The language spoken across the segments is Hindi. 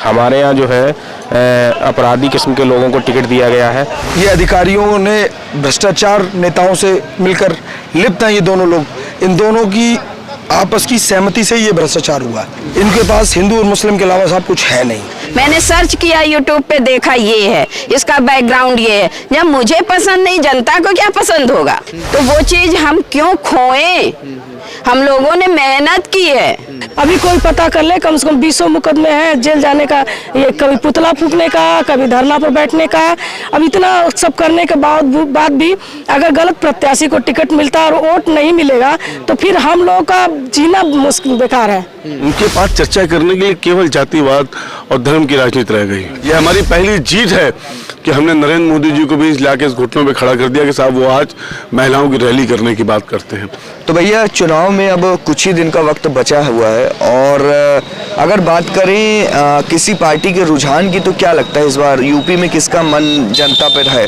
हमारे यहाँ जो है अपराधी किस्म के लोगों को टिकट दिया गया है। ये अधिकारियों ने भ्रष्टाचार नेताओं से मिलकर लिप्त हैं ये दोनों लोग। इन दोनों की आपस की सहमति से ये भ्रष्टाचार हुआ। इनके पास हिंदू और मुस्लिम के अलावा सब कुछ है नहीं। मैंने सर्च किया यूट्यूब पे, देखा ये है, इसका बैकग्राउंड ये है। जब मुझे पसंद नहीं, जनता को क्या पसंद होगा? तो वो चीज हम क्यों खोएं? हम लोगों ने मेहनत की है। अभी कोई पता कर ले, कम से कम 20 मुकदमे हैं जेल जाने का, ये कभी पुतला फूकने का, कभी धरना पर बैठने का। अब इतना सब करने के बाद भी अगर गलत प्रत्याशी को टिकट मिलता और वोट नहीं मिलेगा तो फिर हम लोगों का जीना मुश्किल, बेकार है। उनके पास चर्चा करने के लिए केवल जातिवाद और धर्म की राजनीति रह गई। ये हमारी पहली जीत है कि हमने नरेंद्र मोदी जी को भी लाके इस घुटनों पे खड़ा कर दिया कि साहब वो आज महिलाओं की रैली करने की बात करते हैं। तो भैया चुनाव में अब कुछ ही दिन का वक्त बचा हुआ है और अगर बात करें किसी पार्टी के रुझान की तो क्या लगता है इस बार यूपी में किसका मन जनता पर है?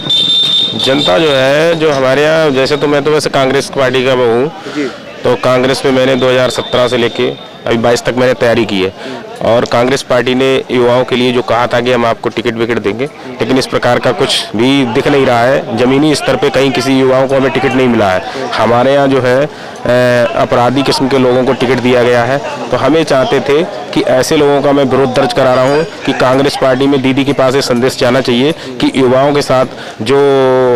जनता जो है, जो हमारे यहाँ, जैसे तो मैं तो वैसे कांग्रेस पार्टी का हूँ, तो कांग्रेस पे मैंने 2017 से लेके अभी 22 तक मैंने तैयारी की है। और कांग्रेस पार्टी ने युवाओं के लिए जो कहा था कि हम आपको टिकट विकेट देंगे, लेकिन इस प्रकार का कुछ भी दिख नहीं रहा है। ज़मीनी स्तर पे कहीं किसी युवाओं को हमें टिकट नहीं मिला है। हमारे यहाँ जो है अपराधी किस्म के लोगों को टिकट दिया गया है। तो हमें चाहते थे कि ऐसे लोगों का मैं विरोध दर्ज करा रहा हूँ कि कांग्रेस पार्टी में दीदी के पास ये संदेश जाना चाहिए कि युवाओं के साथ जो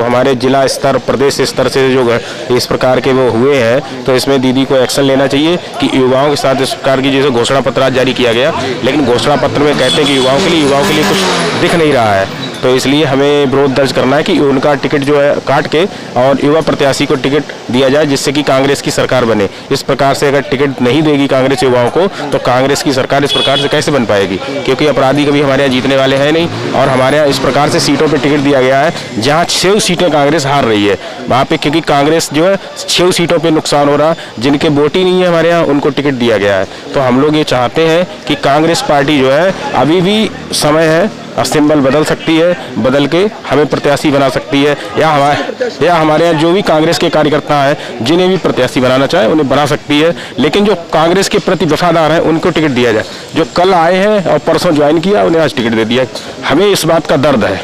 हमारे जिला स्तर, प्रदेश स्तर से जो इस प्रकार के वो हुए हैं, तो इसमें दीदी को एक्शन लेना चाहिए कि युवाओं के साथ इस प्रकार की जैसे घोषणा पत्र आज जारी किया गया, लेकिन घोषणा पत्र में कहते हैं कि युवाओं के लिए कुछ दिख नहीं रहा है। तो इसलिए हमें विरोध दर्ज करना है कि उनका टिकट जो है काट के और युवा प्रत्याशी को टिकट दिया जाए, जिससे कि कांग्रेस की सरकार बने। इस प्रकार से अगर टिकट नहीं देगी कांग्रेस युवाओं को तो कांग्रेस की सरकार इस प्रकार से कैसे बन पाएगी? क्योंकि अपराधी कभी हमारे यहाँ जीतने वाले हैं नहीं। और हमारे यहाँ इस प्रकार से सीटों पर टिकट दिया गया है जहाँ 6 सीटें कांग्रेस हार रही है वहाँ पे, क्योंकि कांग्रेस जो है 6 सीटों पर नुकसान हो रहा, जिनके वोट ही नहीं है हमारे यहाँ उनको टिकट दिया गया है। तो हम लोग ये चाहते हैं कि कांग्रेस पार्टी जो है, अभी भी समय है, सिंबल बदल सकती है, बदल के हमें प्रत्याशी बना सकती है, या हमारे यहाँ जो भी कांग्रेस के कार्यकर्ता हैं जिन्हें भी प्रत्याशी बनाना चाहे उन्हें बना सकती है। लेकिन जो कांग्रेस के प्रति वफादार हैं उनको टिकट दिया जाए। जो कल आए हैं और परसों ज्वाइन किया उन्हें आज टिकट दे दिया। हमें इस बात का दर्द है।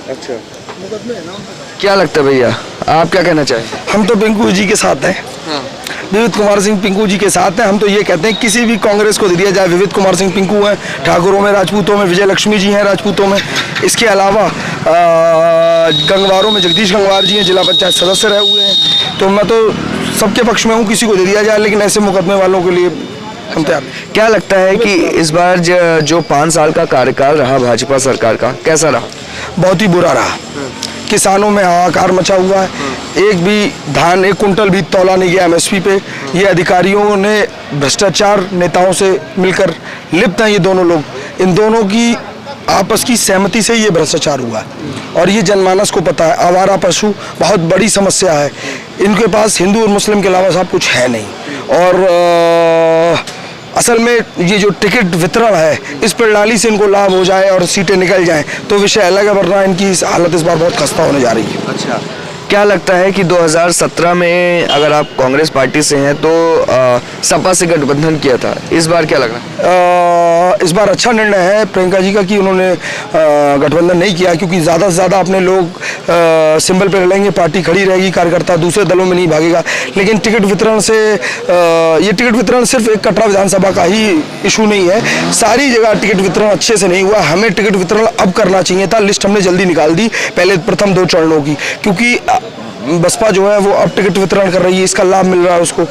अच्छा, क्या लगता है भैया, आप क्या कहना चाहें? हम तो पिंकू जी के साथ हैं। विविध कुमार सिंह पिंकू जी के साथ हैं। हम तो ये कहते हैं किसी भी कांग्रेस को दे दिया जाए। विविध कुमार सिंह पिंकू हैं ठाकुरों में, राजपूतों में, विजय लक्ष्मी जी हैं राजपूतों में। इसके अलावा गंगवारों में जगदीश गंगवार जी हैं, जिला पंचायत सदस्य रहे हुए हैं। तो मैं तो सबके पक्ष में हूँ, किसी को दे दिया जाए, लेकिन ऐसे मुकदमे वालों के लिए हम तैयार। क्या लगता है कि इस बार जो 5 साल का कार्यकाल रहा भाजपा सरकार का, कैसा रहा? बहुत ही बुरा रहा। किसानों में हाहाकार मचा हुआ है। एक भी धान, 1 कुंटल भी तौला नहीं गया MSP पे। ये अधिकारियों ने भ्रष्टाचार नेताओं से मिलकर लिप्त हैं ये दोनों लोग। इन दोनों की आपस की सहमति से ये भ्रष्टाचार हुआ और ये जनमानस को पता है। आवारा पशु बहुत बड़ी समस्या है। इनके पास हिंदू और मुस्लिम के अलावा सब कुछ है नहीं। और असल में ये जो टिकट वितरण है, इस प्रणाली से इनको लाभ हो जाए और सीटें निकल जाएं तो विषय अलग है, वरना इनकी हालत इस बार बहुत खस्ता होने जा रही है। अच्छा, क्या लगता है कि 2017 में अगर आप कांग्रेस पार्टी से हैं तो सपा से गठबंधन किया था, इस बार क्या लग रहा है? इस बार अच्छा निर्णय है प्रियंका जी का कि उन्होंने गठबंधन नहीं किया, क्योंकि ज़्यादा से ज़्यादा अपने लोग सिंबल पे लड़ेंगे, पार्टी खड़ी रहेगी, कार्यकर्ता दूसरे दलों में नहीं भागेगा। लेकिन टिकट वितरण से ये टिकट वितरण सिर्फ एक कटरा विधानसभा का ही इशू नहीं है, सारी जगह टिकट वितरण अच्छे से नहीं हुआ। हमें टिकट वितरण अब करना चाहिए था। लिस्ट हमने जल्दी निकाल दी पहले प्रथम 2 चरणों की, क्योंकि बसपा जो है वो अब टिकट वितरण कर रही है, इसका लाभ मिल रहा है उसको,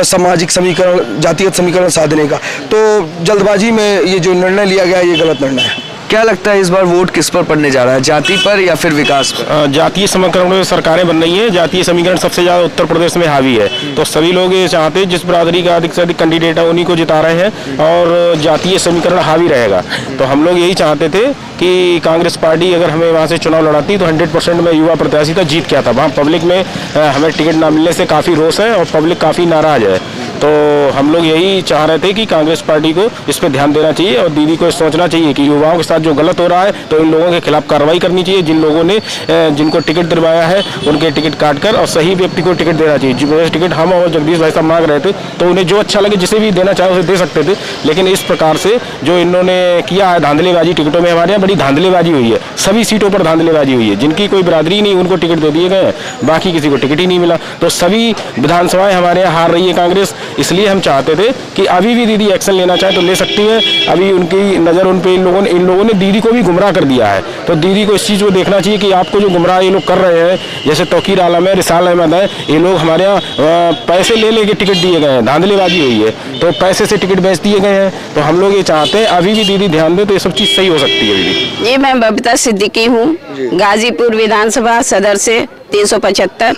सामाजिक समीकरण, जातीयत समीकरण साधने का। तो जल्दबाजी में ये जो निर्णय लिया गया ये गलत निर्णय है। क्या लगता है इस बार वोट किस पर पड़ने जा रहा है, जाति पर या फिर विकास पर? जातीय समीकरण में सरकारें बन रही है। जातीय समीकरण सबसे ज़्यादा उत्तर प्रदेश में हावी है। तो सभी लोग ये चाहते हैं जिस बरादरी का अधिक से अधिक कैंडिडेट है उन्हीं को जिता रहे हैं और जातीय समीकरण हावी रहेगा। तो हम लोग यही चाहते थे कि कांग्रेस पार्टी अगर हमें वहाँ से चुनाव लड़ाती तो 100% में युवा प्रत्याशी था जीत क्या था। वहाँ पब्लिक में हमें टिकट ना मिलने से काफ़ी रोष है और पब्लिक काफ़ी नाराज़ है। तो हम लोग यही चाह रहे थे कि कांग्रेस पार्टी को इस पर ध्यान देना चाहिए और दीदी को सोचना चाहिए कि युवाओं के साथ जो गलत हो रहा है तो इन लोगों के खिलाफ कार्रवाई करनी चाहिए। जिन लोगों ने जिनको टिकट दिलवाया है उनके टिकट काट कर और सही व्यक्ति को टिकट देना चाहिए। जो टिकट हम और जगदीश भाई साहब मांग रहे थे तो उन्हें जो अच्छा लगे जिसे भी देना चाहे उसे दे सकते थे, लेकिन इस प्रकार से जो इन्होंने किया है धांधलेबाजी टिकटों में, हमारे यहाँ बड़ी धांधलेबाजी हुई है, सभी सीटों पर धांधलेबाजी हुई है। जिनकी कोई बिरादरी नहीं उनको टिकट दे दिए गए हैं, बाकी किसी को टिकट ही नहीं मिला। तो सभी विधानसभाएं हमारे यहाँ हार रही है कांग्रेस। इसलिए हम चाहते थे कि अभी भी दीदी एक्शन लेना चाहे तो ले सकती है। अभी उनकी नज़र उन पे इन लोगों ने दीदी को भी गुमराह कर दिया है, तो दीदी को इस चीज़ को देखना चाहिए कि आपको जो गुमराह ये लोग कर रहे हैं, जैसे तौकीर आलम है, रिसाल अहमद है, ये लोग हमारे यहाँ पैसे ले लेके टिकट दिए गए हैं, धांधलेबाजी हुई है, तो पैसे से टिकट बेच दिए गए हैं। तो हम लोग ये चाहते हैं अभी भी दीदी ध्यान दे तो ये सब चीज़ सही हो सकती है। दीदी जी, मैं बबीता सिद्दीकी हूँ, गाजीपुर विधानसभा सदर से 375,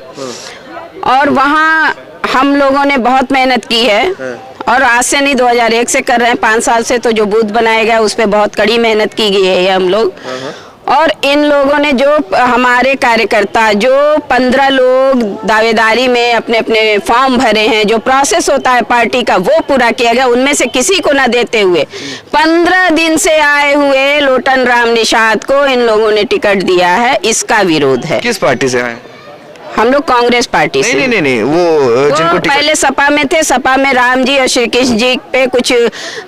और वहाँ हम लोगों ने बहुत मेहनत की है और आज से नहीं 2001 से कर रहे हैं, 5 साल से। तो जो बूथ बनाया गया उस पर बहुत कड़ी मेहनत की गई है हम लोग। और इन लोगों ने जो हमारे कार्यकर्ता जो 15 लोग दावेदारी में अपने अपने फॉर्म भरे हैं, जो प्रोसेस होता है पार्टी का वो पूरा किया गया, उनमें से किसी को ना देते हुए 15 दिन से आए हुए लोटन राम निषाद को इन लोगों ने टिकट दिया है। इसका विरोध है। किस पार्टी से आए? हम लोग कांग्रेस पार्टी से। नहीं, वो जिनको पहले सपा में थे, सपा में राम जी और श्री कृष्ण जी पे कुछ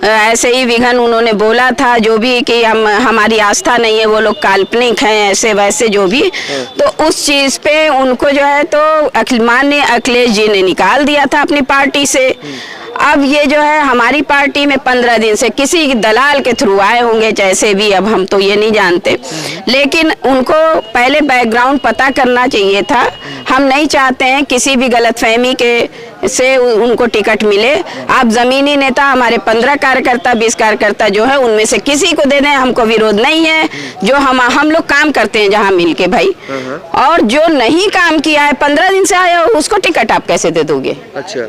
ऐसे ही विघन उन्होंने बोला था, जो भी कि हमारी आस्था नहीं है, वो लोग काल्पनिक हैं, ऐसे वैसे जो भी। तो उस चीज पे उनको जो है तो माननीय अखिलेश जी ने निकाल दिया था अपनी पार्टी से। अब ये जो है हमारी पार्टी में 15 दिन से किसी दलाल के थ्रू आए होंगे, जैसे भी, अब हम तो ये नहीं जानते, लेकिन उनको पहले बैकग्राउंड पता करना चाहिए था। हम नहीं चाहते हैं किसी भी गलतफहमी के से उनको टिकट मिले। आप जमीनी नेता हमारे 15 कार्यकर्ता 20 कार्यकर्ता जो है उनमें से किसी को दे दें, हमको विरोध नहीं है। जो हम लोग काम करते हैं जहाँ मिल के भाई, और जो नहीं काम किया है 15 दिन से आया उसको टिकट आप कैसे दे दोगे? अच्छा,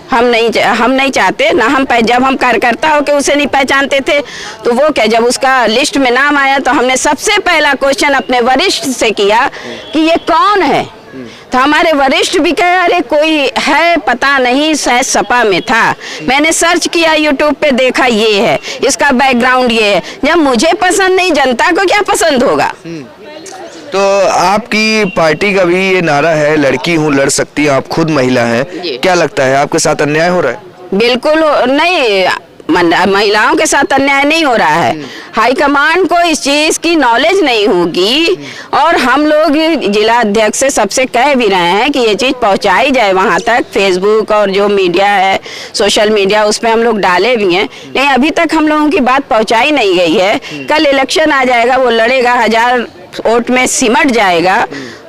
हम नहीं चाहते ना। हम जब हम कार्यकर्ता होके उसे नहीं पहचानते थे तो वो क्या, जब उसका लिस्ट में नाम आया तो हमने सबसे पहला क्वेश्चन अपने वरिष्ठ से किया कि ये कौन है। तो हमारे वरिष्ठ भी कहे अरे कोई है पता नहीं, शायद सपा में था। मैंने सर्च किया यूट्यूब पे, देखा ये है, इसका बैकग्राउंड ये है। जब मुझे पसंद नहीं, जनता को क्या पसंद होगा? तो आपकी पार्टी का भी ये नारा है लड़की हूँ लड़ सकती हूँ, आप खुद महिला हैं, क्या लगता है आपके साथ अन्याय हो रहा है? बिल्कुल नहीं, महिलाओं के साथ अन्याय नहीं हो रहा है। हाईकमांड को इस चीज की नॉलेज नहीं होगी, और हम लोग जिला अध्यक्ष से सबसे कह भी रहे हैं कि ये चीज पहुंचाई जाए वहां तक। फेसबुक और जो मीडिया है, सोशल मीडिया, उस पर हम लोग डाले भी हैं, लेकिन अभी तक हम लोगों की बात पहुंचाई नहीं गई है। कल इलेक्शन आ जाएगा, वो लड़ेगा, 1000 वोट में सिमट जाएगा,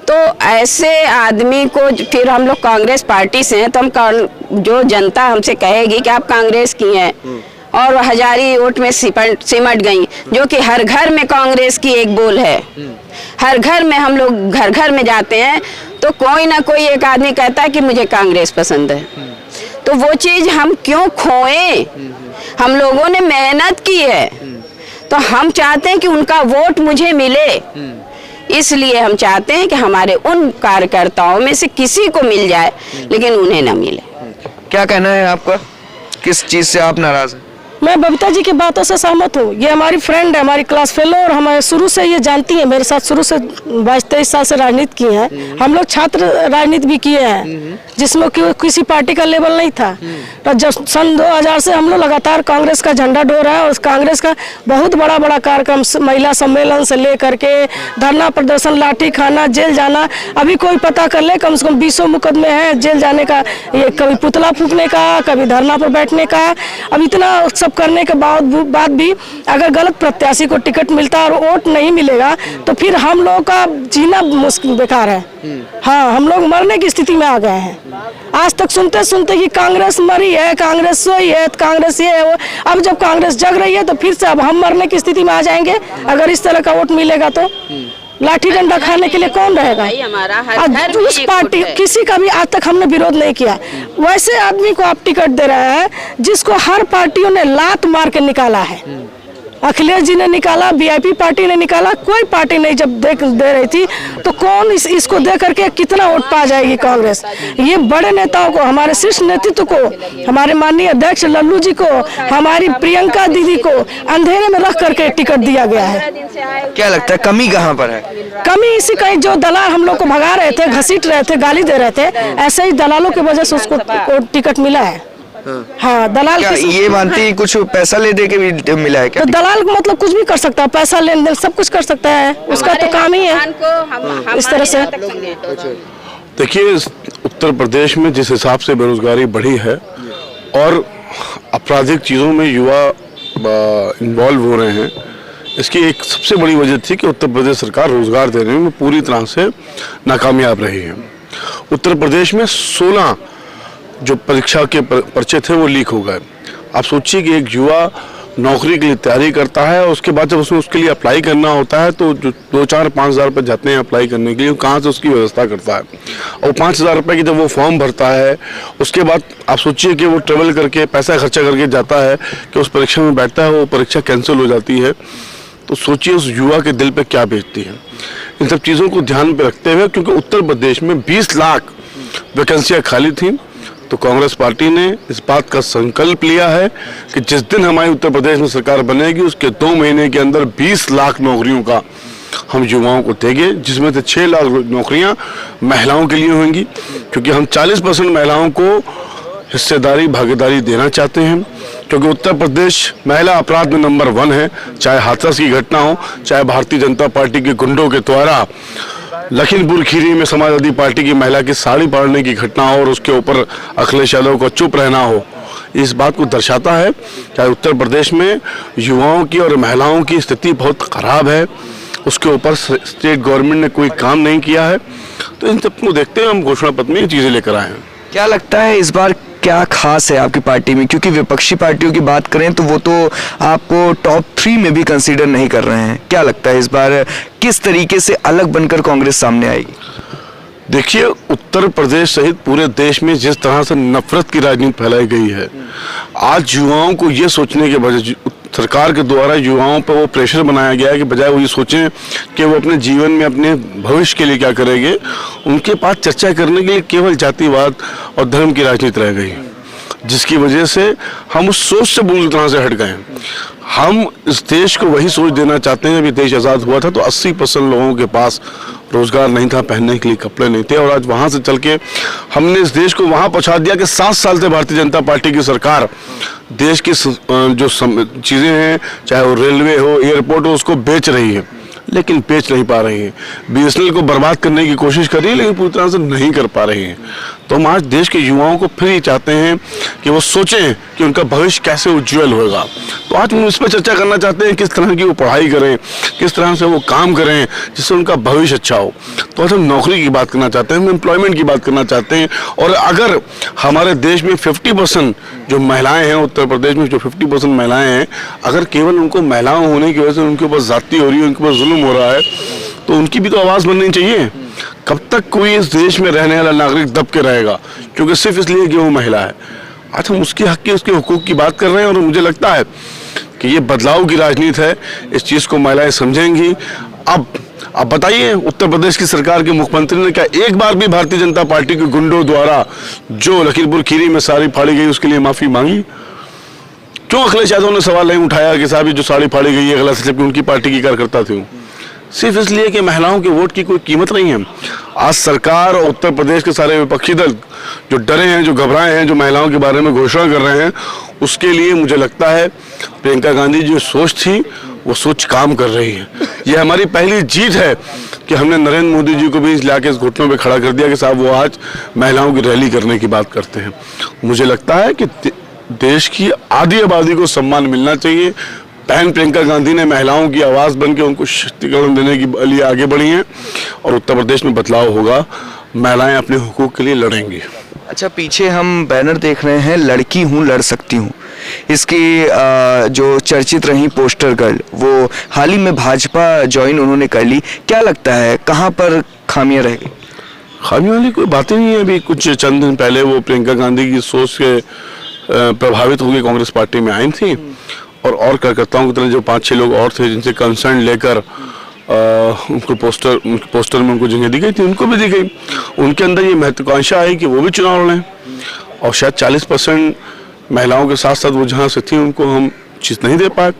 तो ऐसे आदमी को फिर हम लोग कांग्रेस पार्टी से हैं तो हम जो जनता हमसे कहेगी कि आप कांग्रेस की हैं और 1000 ही वोट में सिमट गई, जो कि हर घर में कांग्रेस की एक बोल है। हर घर में हम लोग घर में जाते हैं तो कोई ना कोई एक आदमी कहता है कि मुझे कांग्रेस पसंद है। तो वो चीज हम क्यों खोएं? हम लोगों ने मेहनत की है, तो हम चाहते हैं कि उनका वोट मुझे मिले। इसलिए हम चाहते हैं कि हमारे उन कार्यकर्ताओं में से किसी को मिल जाए, लेकिन उन्हें न मिले। क्या कहना है आपका, किस चीज से आप नाराज हैं? मैं बबीता जी की बातों से सहमत हूँ। ये हमारी फ्रेंड है, हमारी क्लास फेलो, और हमारे शुरू से ये जानती है, मेरे साथ शुरू से 22-23 साल से राजनीति की हैं। हम लोग छात्र राजनीति भी किए हैं, जिसमें किसी पार्टी का लेवल नहीं था। तो जब सन 2000 से हम लोग लगातार कांग्रेस का झंडा डोर है, और कांग्रेस का बहुत बड़ा कार्यक्रम, महिला सम्मेलन से लेकर के धरना प्रदर्शन, लाठी खाना, जेल जाना। अभी कोई पता कर ले, कम से कम 20 मुकदमे हैं जेल जाने का, ये कभी पुतला फूकने का, कभी धरना पर बैठने का। अब इतना करने के बाद भी अगर गलत प्रत्याशी को टिकट मिलता और वोट नहीं मिलेगा तो फिर हम लोगों का जीना मुश्किल, बेकार है। हाँ, हम लोग मरने की स्थिति में आ गए हैं। आज तक सुनते सुनते कि कांग्रेस मरी है, कांग्रेस सोई है, कांग्रेस ये है वो। अब जब कांग्रेस जग रही है तो फिर से अब हम मरने की स्थिति में आ जाएंगे अगर इस तरह का वोट मिलेगा तो। लाठी डंडा खाने के लिए कौन रहेगा? आज उस पार्टी किसी का भी आज तक हमने विरोध नहीं किया। वैसे आदमी को आप टिकट दे रहे हैं जिसको हर पार्टियों ने लात मार के निकाला है। अखिलेश जी ने निकाला, वीआईपी पार्टी ने निकाला, कोई पार्टी नहीं जब दे रही थी तो कौन इसको दे करके कितना वोट पा जाएगी कांग्रेस। ये बड़े नेताओं को, हमारे शीर्ष नेतृत्व को, हमारे माननीय अध्यक्ष लल्लू जी को, हमारी प्रियंका दीदी को अंधेरे में रख करके टिकट दिया गया है। क्या लगता है कमी कहाँ पर है? कमी इसी का, जो दलाल हम लोग को भगा रहे थे, घसीट रहे थे, गाली दे रहे थे, ऐसे ही दलालों की वजह से उसको टिकट मिला है। हाँ, दलाल क्या ये मानती है कुछ पैसा ले दे के भी मिला है क्या? तो दलाल मतलब कुछ भी कर सकता है, पैसा लेन देन सब कुछ कर सकता है, उसका तो काम ही है इस तरह से। देखिए, उत्तर प्रदेश में जिस हिसाब से बेरोजगारी बढ़ी है और आपराधिक चीज़ों में युवा इन्वॉल्व हो रहे हैं, इसकी एक सबसे बड़ी वजह थी कि उत्तर प्रदेश सरकार रोजगार देने में पूरी तरह से नाकामयाब रही है। उत्तर प्रदेश में 16 जो परीक्षा के पर्चे थे वो लीक हो गए। आप सोचिए कि एक युवा नौकरी के लिए तैयारी करता है और उसके बाद जब उसके लिए अप्लाई करना होता है तो जो 2-4-5 हज़ार रुपये जाते हैं अप्लाई करने के लिए, कहाँ से उसकी व्यवस्था करता है। और 5 हज़ार रुपये की जब वो फॉर्म भरता है, उसके बाद आप सोचिए कि वो ट्रेवल करके पैसा खर्चा करके जाता है कि उस परीक्षा में बैठता है, वो परीक्षा कैंसिल हो जाती है। तो सोचिए उस युवा के दिल पे क्या बीतती है। इन सब चीज़ों को ध्यान में रखते हुए, क्योंकि उत्तर प्रदेश में 20 लाख वैकेंसियाँ खाली थीं, तो कांग्रेस पार्टी ने इस बात का संकल्प लिया है कि जिस दिन हमारी उत्तर प्रदेश में सरकार बनेगी उसके 2 महीने के अंदर 20 लाख नौकरियों का हम युवाओं को देंगे, जिसमें से 6 लाख नौकरियां महिलाओं के लिए होंगी, क्योंकि हम 40% महिलाओं को हिस्सेदारी भागीदारी देना चाहते हैं। क्योंकि उत्तर प्रदेश महिला अपराध में नंबर 1 है, चाहे हाथरस की घटना हो, चाहे भारतीय जनता पार्टी के गुंडों के द्वारा लखीमपुर खीरी में समाजवादी पार्टी की महिला की साड़ी फाड़ने की घटना हो और उसके ऊपर अखिलेश यादव को चुप रहना हो। इस बात को दर्शाता है कि उत्तर प्रदेश में युवाओं की और महिलाओं की स्थिति बहुत खराब है, उसके ऊपर स्टेट गवर्नमेंट ने कोई काम नहीं किया है। तो इन सबको देखते हुए हम घोषणा पत्र में ये चीज़ें लेकर आए हैं। क्या लगता है इस बार क्या खास है आपकी पार्टी में? क्योंकि विपक्षी पार्टियों की बात करें तो वो तो आपको टॉप 3 में भी कंसीडर नहीं कर रहे हैं। क्या लगता है इस बार किस तरीके से अलग बनकर कांग्रेस सामने आएगी? देखिए, उत्तर प्रदेश सहित पूरे देश में जिस तरह से नफरत की राजनीति फैलाई गई है, आज युवाओं को ये सोचने के बजाय सरकार के द्वारा युवाओं पर वो प्रेशर बनाया गया है कि बजाय वो ये सोचें कि वो अपने जीवन में अपने भविष्य के लिए क्या करेंगे, उनके पास चर्चा करने के लिए केवल जातिवाद और धर्म की राजनीति रह गई, जिसकी वजह से हम उस सोच से पूरी तरह से हट गए। हम इस देश को वही सोच देना चाहते हैं। अभी देश आज़ाद हुआ था तो 80% लोगों के पास रोजगार नहीं था, पहनने के लिए कपड़े नहीं थे, और आज वहाँ से चल के हमने इस देश को वहाँ पहुँचा दिया कि 7 साल से भारतीय जनता पार्टी की सरकार देश की जो चीज़ें हैं, चाहे वो रेलवे हो, एयरपोर्ट हो, उसको बेच रही है, लेकिन बेच नहीं पा रही है। BSNL को बर्बाद करने की कोशिश कर रही है, लेकिन पूरी तरह से नहीं कर पा रही है। तो हम आज देश के युवाओं को फिर ये चाहते हैं कि वो सोचें कि उनका भविष्य कैसे उज्जवल होगा। तो आज हम इस पर चर्चा करना चाहते हैं किस तरह की वो पढ़ाई करें, किस तरह से वो काम करें जिससे उनका भविष्य अच्छा हो। तो आज हम नौकरी की बात करना चाहते हैं, हम एम्प्लॉयमेंट की बात करना चाहते हैं। और अगर हमारे देश में 50% जो महिलाएं हैं, उत्तर प्रदेश में जो 50% महिलाएं हैं, अगर केवल उनको महिलाओं होने की वजह से उनके ऊपर जाती हो रही है, उनके ऊपर जुल्म हो रहा है, तो उनकी भी तो आवाज़ बननी चाहिए। कब तक कोई इस देश में रहने वाला नागरिक दब के रहेगा क्योंकि सिर्फ इसलिए कि वो महिला है? आज हम उसके हक की, उसके हुकूक की बात कर रहे हैं, और मुझे लगता है कि ये बदलाव की राजनीति है। इस चीज़ को महिलाएं समझेंगी। अब बताइए, उत्तर प्रदेश की सरकार के मुख्यमंत्री ने क्या एक बार भी भारतीय जनता पार्टी के गुंडों द्वारा जो लखीमपुर खीरी में साड़ी फाड़ी गई उसके लिए माफ़ी मांगी? क्यों अखिलेश यादव ने सवाल नहीं उठाया कि साहब ये जो साड़ी फाड़ी गई है गलत है, जबकि उनकी पार्टी की कार्यकर्ता थी? सिर्फ इसलिए कि महिलाओं के वोट की कोई कीमत नहीं है। आज सरकार और उत्तर प्रदेश के सारे विपक्षी दल जो डरे हैं, जो घबराए हैं, जो महिलाओं के बारे में घोषणा कर रहे हैं, उसके लिए मुझे लगता है प्रियंका गांधी जो सोच थी वो सोच काम कर रही है। ये हमारी पहली जीत है कि हमने नरेंद्र मोदी जी को भी लाके इस घुटनों पे खड़ा कर दिया कि साहब वो आज महिलाओं की रैली करने की बात करते हैं। मुझे लगता है कि देश की आधी आबादी को सम्मान मिलना चाहिए। बहन प्रियंका गांधी ने महिलाओं की आवाज़ बन के उनको शक्तिकरण देने के लिए आगे बढ़ी हैं, और उत्तर प्रदेश में बदलाव होगा। महिलाएं अपने हुकूक के लिए लड़ेंगी। अच्छा, पीछे हम बैनर देख रहे हैं, लड़की हूँ लड़ सकती हूँ। इसकी जो चर्चित रही पोस्टर गर्ल, वो हाल ही में भाजपा ज्वाइन उन्होंने कर ली। क्या लगता है कहाँ पर खामियां रह गई? खामियों वाली कोई बात ही नहीं है। अभी कुछ चंद दिन पहले वो प्रियंका गांधी की सोच से प्रभावित होकर कांग्रेस पार्टी में आई थी, और कार्यकर्ताओं की तरह जो 5-6 लोग और थे जिनसे कंसर्न लेकर उनको पोस्टर में उनको जगह दी गई थी, उनको भी दी गई। उनके अंदर ये महत्वाकांक्षा आई कि वो भी चुनाव लड़ें, और शायद 40% महिलाओं के साथ साथ वो जहाँ से थी उनको हम चीज़ नहीं दे पाए।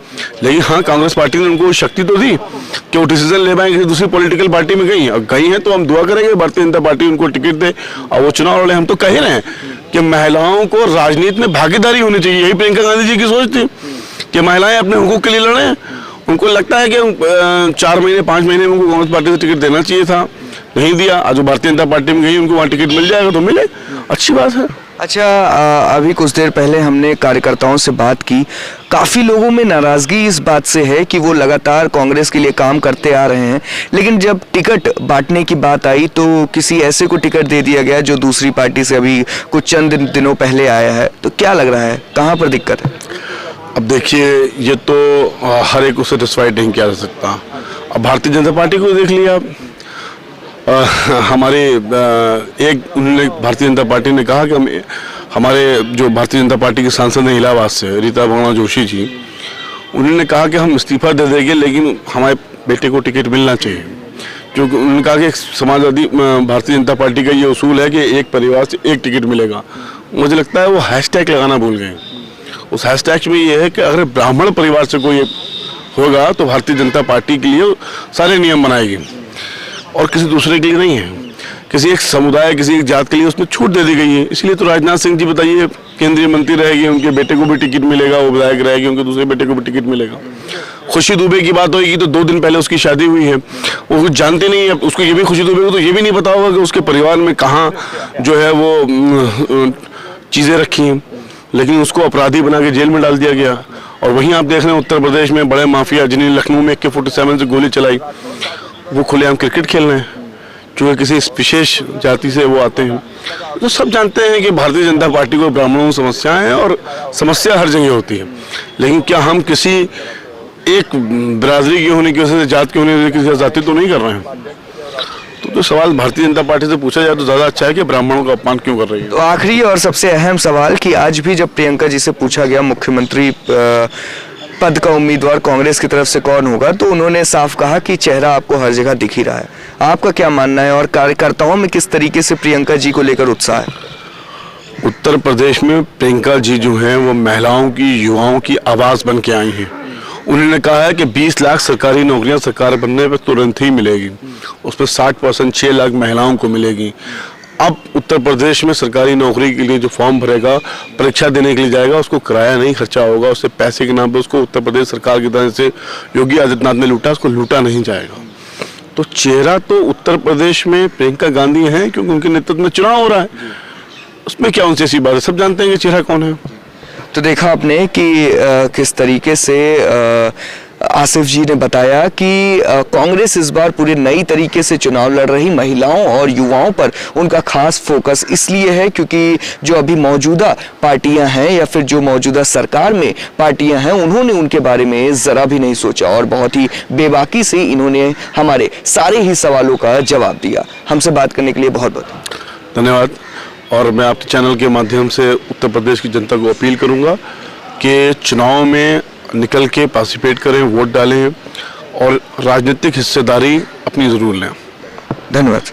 लेकिन हाँ, कांग्रेस पार्टी ने उनको शक्ति तो दी कि वो डिसीजन ले पाएंगे, दूसरी पॉलिटिकल पार्टी में गई और गई हैं तो हम दुआ करेंगे भारतीय जनता पार्टी उनको टिकट दे और वो चुनाव लड़े। हम तो कह रहे हैं कि महिलाओं को राजनीति में भागीदारी होनी चाहिए। यही प्रियंका गांधी जी की सोच थी कि महिलाएं अपने हुकूक के लिए लड़ें। उनको लगता है कि 4 महीने 5 महीने में उनको कांग्रेस पार्टी से टिकट देना चाहिए था, नहीं दिया। आज वो भारतीय जनता पार्टी में गई, उनको वहाँ टिकट मिल जाएगा तो मिले, अच्छी बात है। अच्छा, अभी कुछ देर पहले हमने कार्यकर्ताओं से बात की, काफ़ी लोगों में नाराज़गी इस बात से है कि वो लगातार कांग्रेस के लिए काम करते आ रहे हैं, लेकिन जब टिकट बांटने की बात आई तो किसी ऐसे को टिकट दे दिया गया जो दूसरी पार्टी से अभी कुछ चंद दिनों पहले आया है। तो क्या लग रहा है, कहाँ पर दिक्कत है? अब देखिए, ये तो हर एक को सेटिस्फाइड नहीं किया जा सकता। अब भारतीय जनता पार्टी को देख लिया, हमारे एक उन्होंने भारतीय जनता पार्टी ने कहा कि हमारे जो भारतीय जनता पार्टी के सांसद हैं इलाहाबाद से, रीता बहुगुणा जोशी जी, उन्होंने कहा कि हम इस्तीफा दे देंगे लेकिन हमारे बेटे को टिकट मिलना चाहिए। क्योंकि उन्होंने कहा कि समाजवादी भारतीय जनता पार्टी का ये उसूल है कि एक परिवार से एक टिकट मिलेगा। मुझे लगता है वो हैशटैग लगाना भूल गए। उस हैशटैग में ये है कि अगर ब्राह्मण परिवार से कोई होगा तो भारतीय जनता पार्टी के लिए सारे नियम बनाएगी और किसी दूसरे के लिए नहीं है। किसी एक समुदाय, किसी एक जात के लिए उसमें छूट दे दी गई है। इसलिए तो राजनाथ सिंह जी बताइए केंद्रीय मंत्री रहेगी, उनके बेटे को भी टिकट मिलेगा, वो विधायक रहेगी, उनके दूसरे बेटे को भी टिकट मिलेगा। खुशी दुबे की बात होगी तो 2 दिन पहले उसकी शादी हुई है, वो कुछ जानते नहीं है। उसको ये भी, खुशी दुबे को तो ये भी नहीं पता होगा कि उसके परिवार में कहाँ जो है वो चीज़ें रखी हैं, लेकिन उसको अपराधी बना के जेल में डाल दिया गया। और वहीं आप देख रहे हैं उत्तर प्रदेश में बड़े माफिया जिन्हें लखनऊ में AK-47 से गोली चलाई, वो खुलेआम क्रिकेट खेल रहे हैं क्योंकि किसी विशेष जाति से वो आते हैं। तो सब जानते हैं कि भारतीय जनता पार्टी को ब्राह्मणों में समस्याएं हैं और समस्या हर जगह होती है। लेकिन क्या हम किसी एक बिरादरी के होने की वजह से, जात के होने की वजह से जाति तो नहीं कर रहे हैं? तो सवाल भारतीय जनता पार्टी से पूछा जाए तो ज़्यादा अच्छा है कि ब्राह्मणों का अपमान क्यों कर रही है। तो आखिरी और सबसे अहम सवाल कि आज भी जब प्रियंका जी से पूछा गया मुख्यमंत्री पद का उम्मीदवार कांग्रेस की तरफ से कौन होगा, तो उन्होंने साफ कहा कि चेहरा आपको हर जगह दिख ही रहा है। आपका क्या मानना है और कार्यकर्ताओं में किस तरीके से प्रियंका जी को लेकर उत्साह है? उत्तर प्रदेश में प्रियंका जी जो हैं वो महिलाओं की, युवाओं की आवाज़ बन के आई हैं। उन्होंने कहा है कि 20 लाख सरकारी नौकरियां सरकार बनने पर तुरंत ही मिलेगी, उसमें 60% 6 लाख महिलाओं को मिलेगी। अब उत्तर प्रदेश में सरकारी नौकरी के लिए जो फॉर्म भरेगा, परीक्षा देने के लिए जाएगा, उसको किराया नहीं खर्चा होगा, उससे पैसे के नाम पे उसको उत्तर प्रदेश सरकार की तरह से योगी आदित्यनाथ ने लूटा, उसको लूटा नहीं जाएगा। तो चेहरा तो उत्तर प्रदेश में प्रियंका गांधी है क्योंकि उनके नेतृत्व में चुनाव हो रहा है, उसमें क्या उनसे ऐसी बात है, सब जानते हैं कि चेहरा कौन है। तो देखा आपने कि किस तरीके से आसिफ जी ने बताया कि कांग्रेस इस बार पूरे नई तरीके से चुनाव लड़ रही, महिलाओं और युवाओं पर उनका खास फोकस इसलिए है क्योंकि जो अभी मौजूदा पार्टियां हैं या फिर जो मौजूदा सरकार में पार्टियां हैं, उन्होंने उनके बारे में ज़रा भी नहीं सोचा और बहुत ही बेबाकी से इन्होंने हमारे सारे ही सवालों का जवाब दिया। हमसे बात करने के लिए बहुत बहुत धन्यवाद। और मैं आपके चैनल के माध्यम से उत्तर प्रदेश की जनता को अपील करूंगा कि चुनाव में निकल के पार्टिसिपेट करें, वोट डालें और राजनीतिक हिस्सेदारी अपनी ज़रूर लें। धन्यवाद।